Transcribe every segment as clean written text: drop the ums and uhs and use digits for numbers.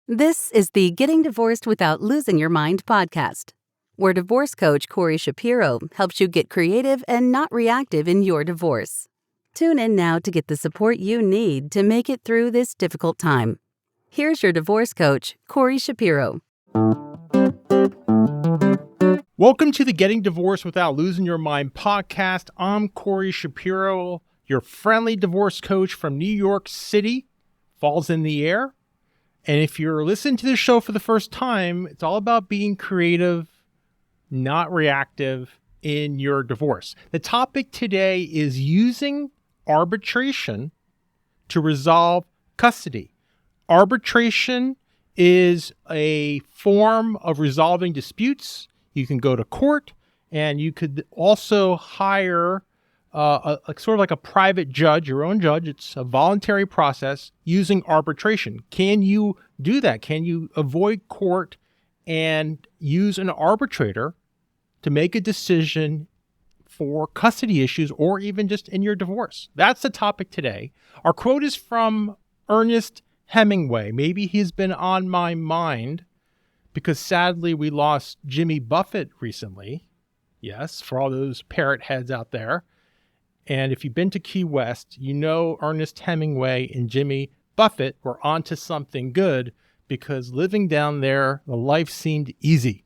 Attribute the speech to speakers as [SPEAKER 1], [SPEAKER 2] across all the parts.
[SPEAKER 1] This is the Getting Divorced Without Losing Your Mind podcast, where divorce coach Corey Shapiro helps you get creative and not reactive in your divorce. Tune in now to get the support you need to make it through this difficult time. Here's your divorce coach, Corey Shapiro.
[SPEAKER 2] Welcome to the Getting Divorced Without Losing Your Mind podcast. I'm Corey Shapiro, your friendly divorce coach from New York City. Fall's in the air. And if you're listening to this show for the first time, it's all about being creative, not reactive in your divorce. The topic today is using arbitration to resolve custody. Arbitration is a form of resolving disputes. You can go to court, and you could also hire sort of like a private judge, your own judge. It's a voluntary process using arbitration. Can you do that? Can you avoid court and use an arbitrator to make a decision for custody issues or even just in your divorce? That's the topic today. Our quote is from Ernest Hemingway. Maybe he's been on my mind because sadly we lost Jimmy Buffett recently. Yes, for all those parrot heads out there. And if you've been to Key West, you know Ernest Hemingway and Jimmy Buffett were onto something good because living down there, the life seemed easy.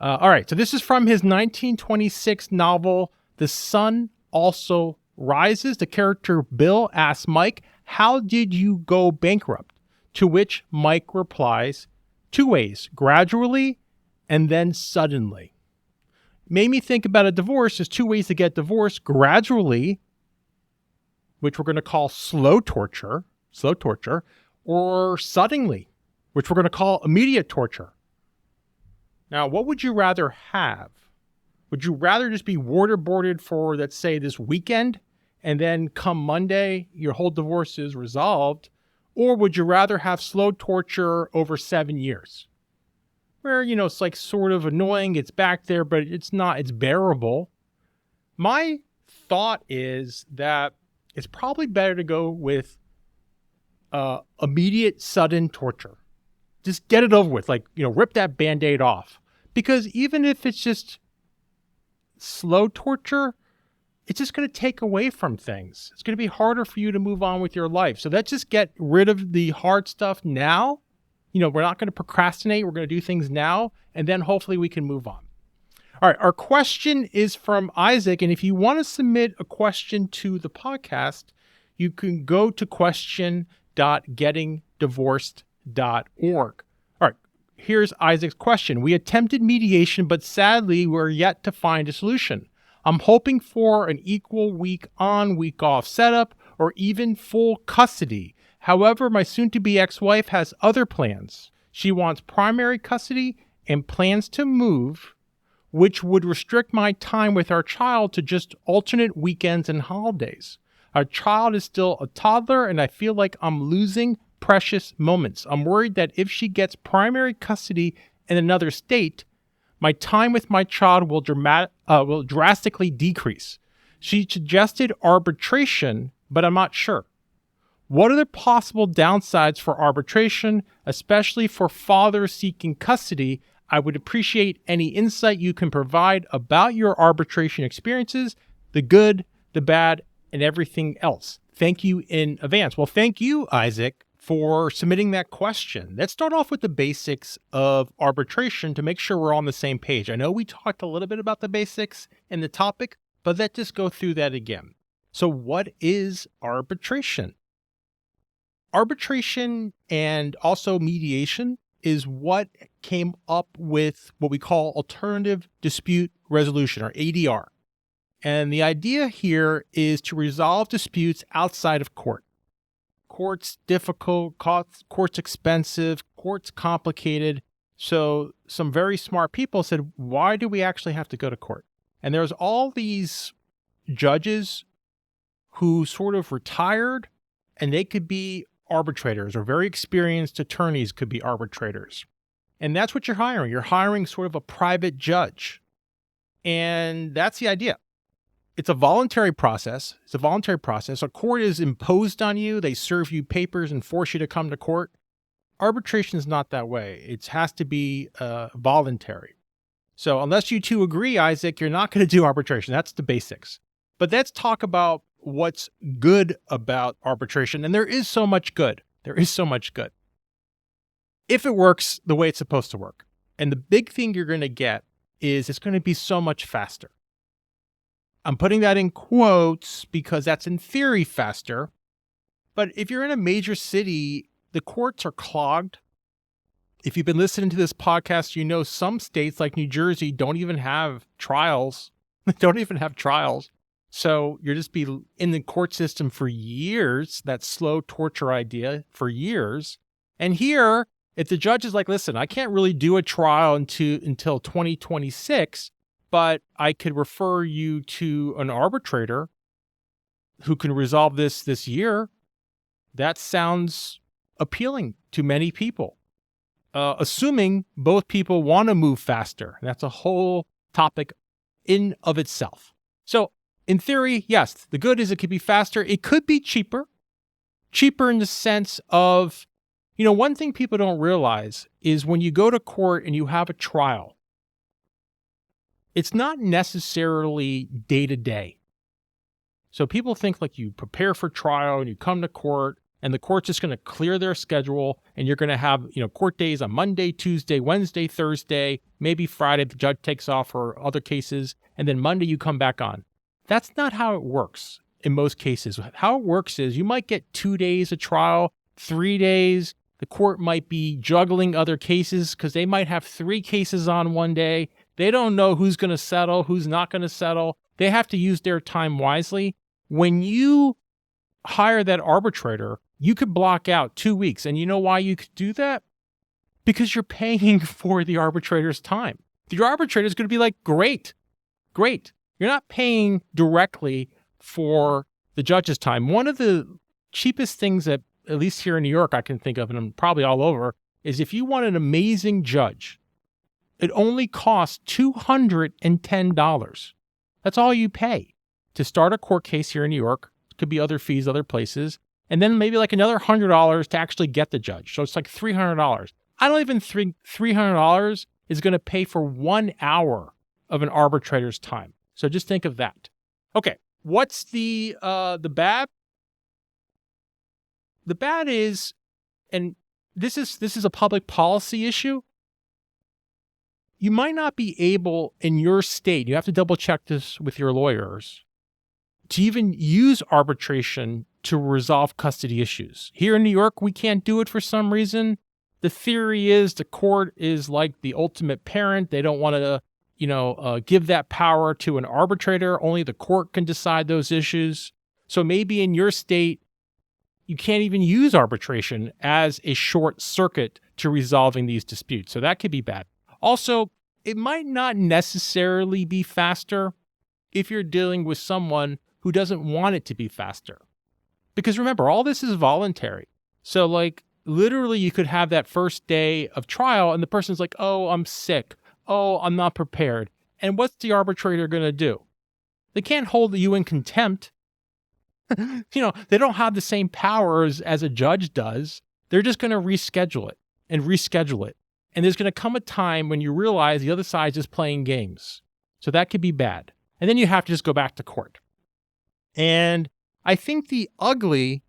[SPEAKER 2] All right, so this is from his 1926 novel, The Sun Also Rises. The character Bill asks Mike, "How did you go bankrupt?" To which Mike replies, "Two ways, gradually and then suddenly." Made me think about a divorce. There's two ways to get divorced: gradually, which we're going to call slow torture, or suddenly, which we're going to call immediate torture. Now, what would you rather have? Would you rather just be waterboarded for, let's say, this weekend, and then come Monday, your whole divorce is resolved? Or would you rather have slow torture over 7 years? Where, it's like sort of annoying, it's back there, but it's not, it's bearable. My thought is that it's probably better to go with immediate, sudden torture. Just get it over with, rip that Band-Aid off. Because even if it's just slow torture, it's just going to take away from things. It's going to be harder for you to move on with your life. So let's just get rid of the hard stuff now. We're not going to procrastinate. We're going to do things now, and then hopefully we can move on. All right, our question is from Isaac, and if you want to submit a question to the podcast, you can go to question.gettingdivorced.org. All right, here's Isaac's question. "We attempted mediation, but sadly, we're yet to find a solution. I'm hoping for an equal week on, week off setup, or even full custody. However, my soon-to-be ex-wife has other plans. She wants primary custody and plans to move, which would restrict my time with our child to just alternate weekends and holidays. Our child is still a toddler, and I feel like I'm losing precious moments. I'm worried that if she gets primary custody in another state, my time with my child will drastically decrease. She suggested arbitration, but I'm not sure. What are the possible downsides for arbitration, especially for fathers seeking custody? I would appreciate any insight you can provide about your arbitration experiences, the good, the bad, and everything else. Thank you in advance." Well, thank you, Isaac, for submitting that question. Let's start off with the basics of arbitration to make sure we're on the same page. I know we talked a little bit about the basics in the topic, but let's just go through that again. So what is arbitration? Arbitration and also mediation is what came up with what we call alternative dispute resolution, or ADR. And the idea here is to resolve disputes outside of court. Court's difficult, court's expensive, court's complicated. So some very smart people said, why do we actually have to go to court? And there's all these judges who sort of retired, and they could be arbitrators, or very experienced attorneys could be arbitrators. And that's what you're hiring. You're hiring sort of a private judge. And that's the idea. It's a voluntary process. A court is imposed on you. They serve you papers and force you to come to court. arbitration is not that way. It has to be voluntary. So unless you two agree, Isaac, you're not going to do arbitration. That's the basics. But let's talk about what's good about arbitration. And there is so much good. There is so much good. If it works the way it's supposed to work. And the big thing you're going to get is it's going to be so much faster. I'm putting that in quotes because that's in theory faster. But if you're in a major city, the courts are clogged. If you've been listening to this podcast, you know some states like New Jersey don't even have trials. They don't even have trials. So you'll just be in the court system for years, that slow torture idea for years. And here, if the judge is like, listen, I can't really do a trial until 2026, but I could refer you to an arbitrator who can resolve this year, that sounds appealing to many people. Assuming both people want to move faster. That's a whole topic in of itself. So in theory, yes, the good is it could be faster. It could be cheaper. Cheaper in the sense of, one thing people don't realize is when you go to court and you have a trial, it's not necessarily day to day. So people think like you prepare for trial and you come to court and the court's just going to clear their schedule and you're going to have, court days on Monday, Tuesday, Wednesday, Thursday, maybe Friday the judge takes off for other cases, and then Monday you come back on. That's not how it works in most cases. How it works is you might get 2 days of trial, 3 days. The court might be juggling other cases because they might have 3 cases on one day. They don't know who's going to settle, who's not going to settle. They have to use their time wisely. When you hire that arbitrator, you could block out 2 weeks. And you know why you could do that? Because you're paying for the arbitrator's time. The arbitrator is going to be like, great. You're not paying directly for the judge's time. One of the cheapest things that, at least here in New York, I can think of, and I'm probably all over, is if you want an amazing judge, it only costs $210. That's all you pay to start a court case here in New York. It could be other fees, other places. And then maybe like another $100 to actually get the judge. So it's like $300. I don't even think $300 is going to pay for 1 hour of an arbitrator's time. So just think of that. Okay, what's the bad? The bad is, and this is a public policy issue, you might not be able in your state, you have to double check this with your lawyers, to even use arbitration to resolve custody issues. Here in New York, we can't do it for some reason. The theory is the court is like the ultimate parent. They don't want to, give that power to an arbitrator. Only the court can decide those issues. So maybe in your state, you can't even use arbitration as a short circuit to resolving these disputes. So that could be bad. Also, it might not necessarily be faster if you're dealing with someone who doesn't want it to be faster. Because remember, all this is voluntary. So like literally you could have that first day of trial and the person's like, oh, I'm sick. Oh, I'm not prepared. And what's the arbitrator going to do? They can't hold you in contempt. They don't have the same powers as a judge does. They're just going to reschedule it and reschedule it. And there's going to come a time when you realize the other side's just playing games. So that could be bad. And then you have to just go back to court. And I think the ugly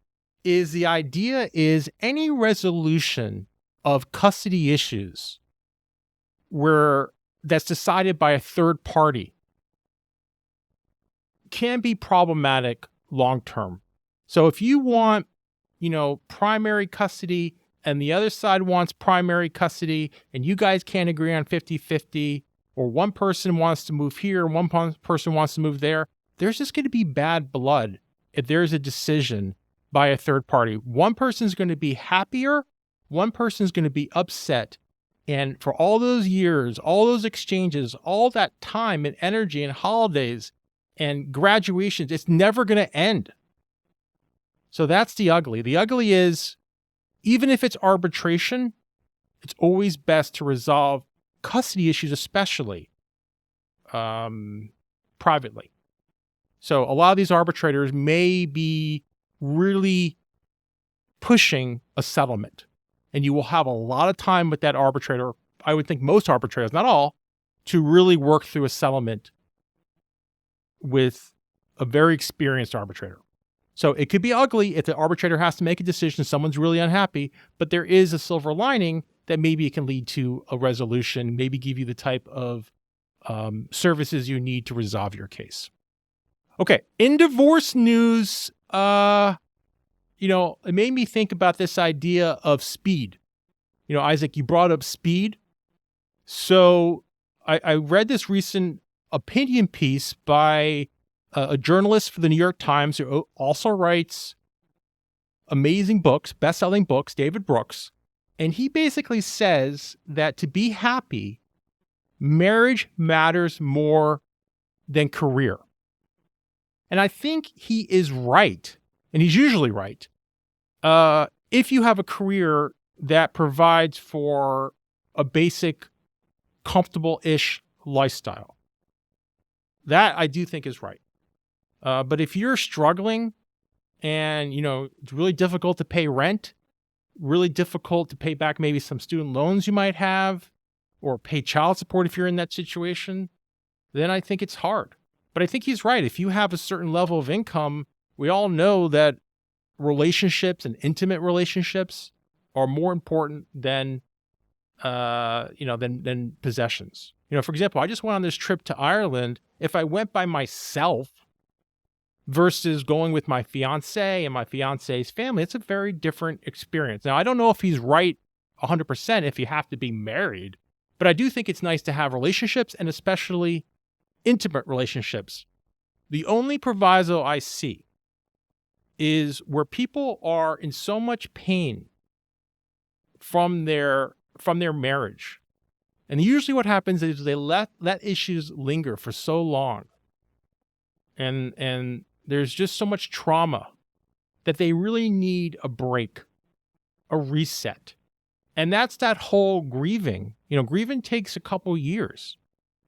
[SPEAKER 2] is the idea is any resolution of custody issues where that's decided by a third party can be problematic long term. So if you want, primary custody and the other side wants primary custody and you guys can't agree on 50-50, or one person wants to move here, one person wants to move there, there's just going to be bad blood if there's a decision by a third party. One person's going to be happier, one person's going to be upset. And for all those years, all those exchanges, all that time and energy and holidays and graduations, it's never going to end. So that's the ugly. The ugly is, even if it's arbitration, it's always best to resolve custody issues, especially privately. So a lot of these arbitrators may be really pushing a settlement. and you will have a lot of time with that arbitrator. I would think most arbitrators, not all, to really work through a settlement with a very experienced arbitrator. So it could be ugly if the arbitrator has to make a decision, someone's really unhappy, but there is a silver lining that maybe it can lead to a resolution, maybe give you the type of services you need to resolve your case. Okay, in divorce news, it made me think about this idea of speed. Isaac, you brought up speed. So I read this recent opinion piece by a journalist for the New York Times who also writes amazing books, best-selling books, David Brooks. And he basically says that to be happy, marriage matters more than career. And I think he is right, and he's usually right. If you have a career that provides for a basic, comfortable-ish lifestyle, that I do think is right. But if you're struggling and, it's really difficult to pay rent, really difficult to pay back maybe some student loans you might have, or pay child support if you're in that situation, then I think it's hard. But I think he's right. If you have a certain level of income, we all know that relationships and intimate relationships are more important than possessions. For example, I just went on this trip to Ireland. If I went by myself versus going with my fiance and my fiance's family, it's a very different experience. Now, I don't know if he's right 100% if you have to be married, but I do think it's nice to have relationships, and especially intimate relationships. The only proviso I see is where people are in so much pain from their marriage. And usually what happens is they let issues linger for so long. And there's just so much trauma that they really need a break, a reset. And that's that whole grieving. Grieving takes a couple years.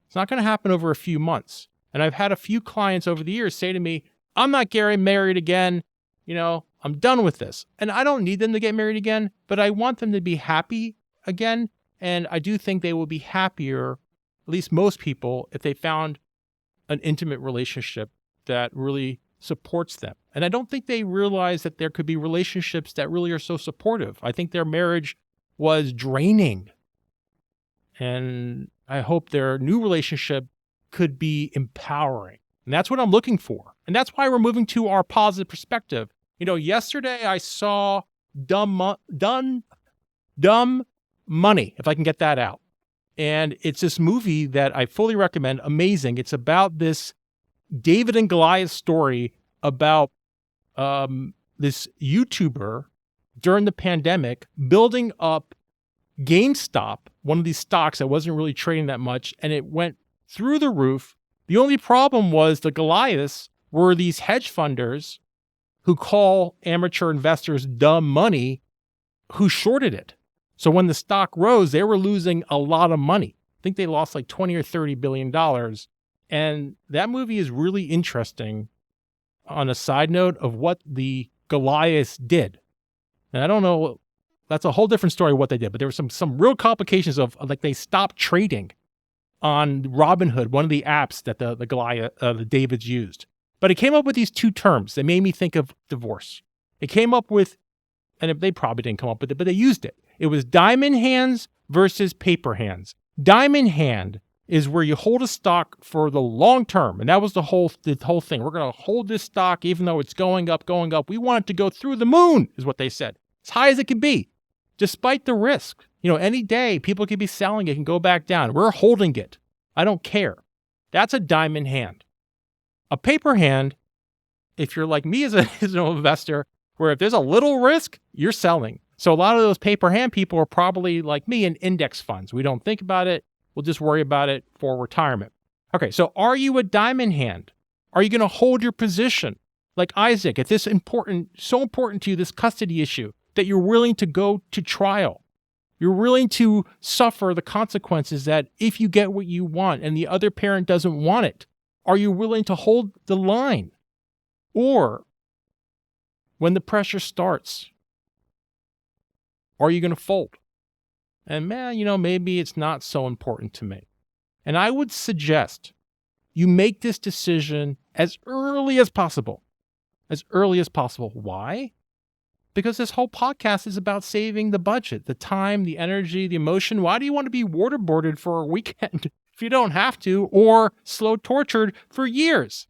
[SPEAKER 2] It's not going to happen over a few months. And I've had a few clients over the years say to me, I'm not getting married again. I'm done with this. And I don't need them to get married again, but I want them to be happy again. And I do think they will be happier, at least most people, if they found an intimate relationship that really supports them. And I don't think they realize that there could be relationships that really are so supportive. I think their marriage was draining. And I hope their new relationship could be empowering. And that's what I'm looking for. And that's why we're moving to our positive perspective. Yesterday I saw Dumb Money, if I can get that out. And it's this movie that I fully recommend. Amazing. It's about this David and Goliath story about this YouTuber during the pandemic building up GameStop, one of these stocks that wasn't really trading that much, and it went through the roof. The only problem was the Goliaths were these hedge funders who call amateur investors dumb money, who shorted it. So when the stock rose, they were losing a lot of money. I think they lost like $20 or $30 billion. And that movie is really interesting on a side note of what the Goliaths did. And I don't know, that's a whole different story what they did, but there were some real complications of like they stopped trading on Robinhood, one of the apps that the Davids used. But it came up with these two terms that made me think of divorce. It came up with, and they probably didn't come up with it, but they used it. It was diamond hands versus paper hands. Diamond hand is where you hold a stock for the long term. And that was the whole thing. We're going to hold this stock even though it's going up. We want it to go through the moon, is what they said. As high as it can be, despite the risk. Any day people could be selling it and go back down. We're holding it. I don't care. That's a diamond hand. A paper hand, if you're like me as an investor, where if there's a little risk, you're selling. So a lot of those paper hand people are probably like me in index funds. We don't think about it. We'll just worry about it for retirement. Okay, so are you a diamond hand? Are you going to hold your position? Like Isaac, if this so important to you, this custody issue, that you're willing to go to trial. You're willing to suffer the consequences that if you get what you want and the other parent doesn't want it, are you willing to hold the line? Or when the pressure starts, Or are you going to fold? And maybe it's not so important to me. And I would suggest you make this decision as early as possible. As early as possible. Why? Because this whole podcast is about saving the budget, the time, the energy, the emotion. Why do you want to be waterboarded for a weekend if you don't have to, or slow tortured for years,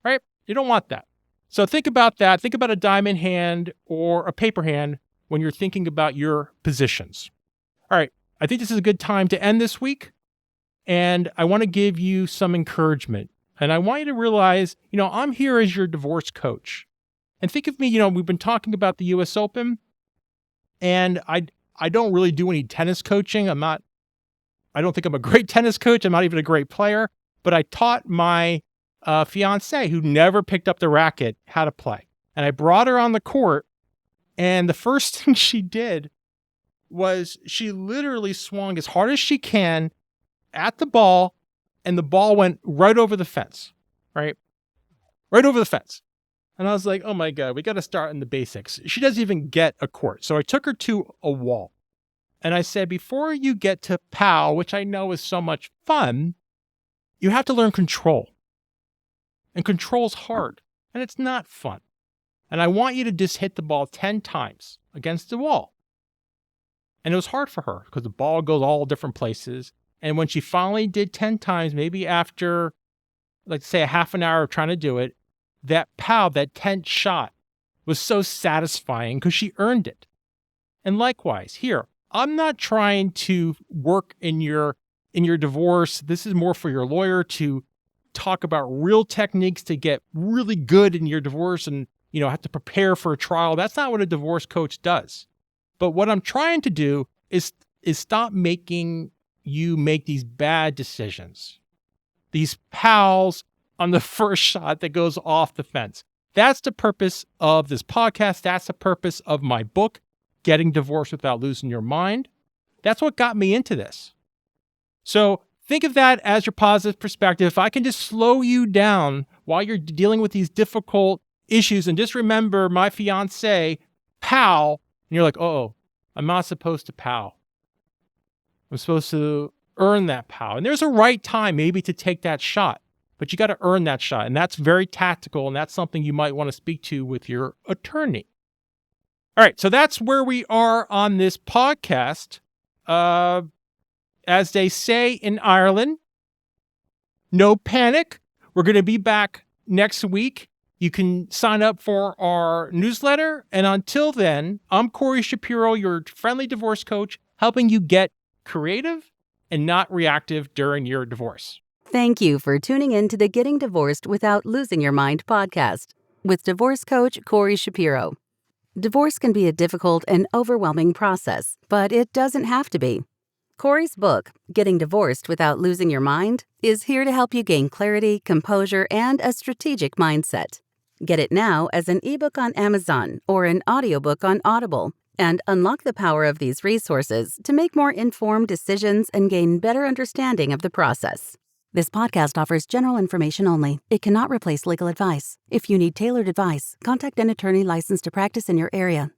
[SPEAKER 2] right? You don't want that. So think about that. Think about a diamond hand or a paper hand when you're thinking about your positions. All right. I think this is a good time to end this week. And I want to give you some encouragement. And I want you to realize, I'm here as your divorce coach. And think of me, we've been talking about the US Open, and I don't really do any tennis coaching. I don't think I'm a great tennis coach. I'm not even a great player, but I taught my fiance, who never picked up the racket, how to play. And I brought her on the court, and the first thing she did was she literally swung as hard as she can at the ball, and the ball went right over the fence, right? Right over the fence. And I was like, oh my God, we got to start in the basics. She doesn't even get a court. So I took her to a wall. And I said, before you get to POW, which I know is so much fun, you have to learn control. And control's hard. And it's not fun. And I want you to just hit the ball 10 times against the wall. And it was hard for her because the ball goes all different places. And when she finally did 10 times, maybe after, let's say, a half an hour of trying to do it, that POW, that 10th shot, was so satisfying because she earned it. And likewise, here, I'm not trying to work in your divorce. This is more for your lawyer to talk about real techniques to get really good in your divorce and, have to prepare for a trial. That's not what a divorce coach does. But what I'm trying to do is stop making you make these bad decisions, these POWs on the first shot that goes off the fence. That's the purpose of this podcast. That's the purpose of my book, Getting Divorced Without Losing Your Mind. That's what got me into this. So think of that as your positive perspective. If I can just slow you down while you're dealing with these difficult issues, and just remember my fiance, POW, and you're like, oh, I'm not supposed to POW. I'm supposed to earn that POW. And there's a right time maybe to take that shot. But you got to earn that shot. And that's very tactical. And that's something you might want to speak to with your attorney. All right. So that's where we are on this podcast. As they say in Ireland, no panic. We're going to be back next week. You can sign up for our newsletter. And until then, I'm Corey Shapiro, your friendly divorce coach, helping you get creative and not reactive during your divorce.
[SPEAKER 1] Thank you for tuning in to the Getting Divorced Without Losing Your Mind podcast with divorce coach Corey Shapiro. Divorce can be a difficult and overwhelming process, but it doesn't have to be. Corey's book, Getting Divorced Without Losing Your Mind, is here to help you gain clarity, composure, and a strategic mindset. Get it now as an ebook on Amazon or an audiobook on Audible, and unlock the power of these resources to make more informed decisions and gain better understanding of the process. This podcast offers general information only. It cannot replace legal advice. If you need tailored advice, contact an attorney licensed to practice in your area.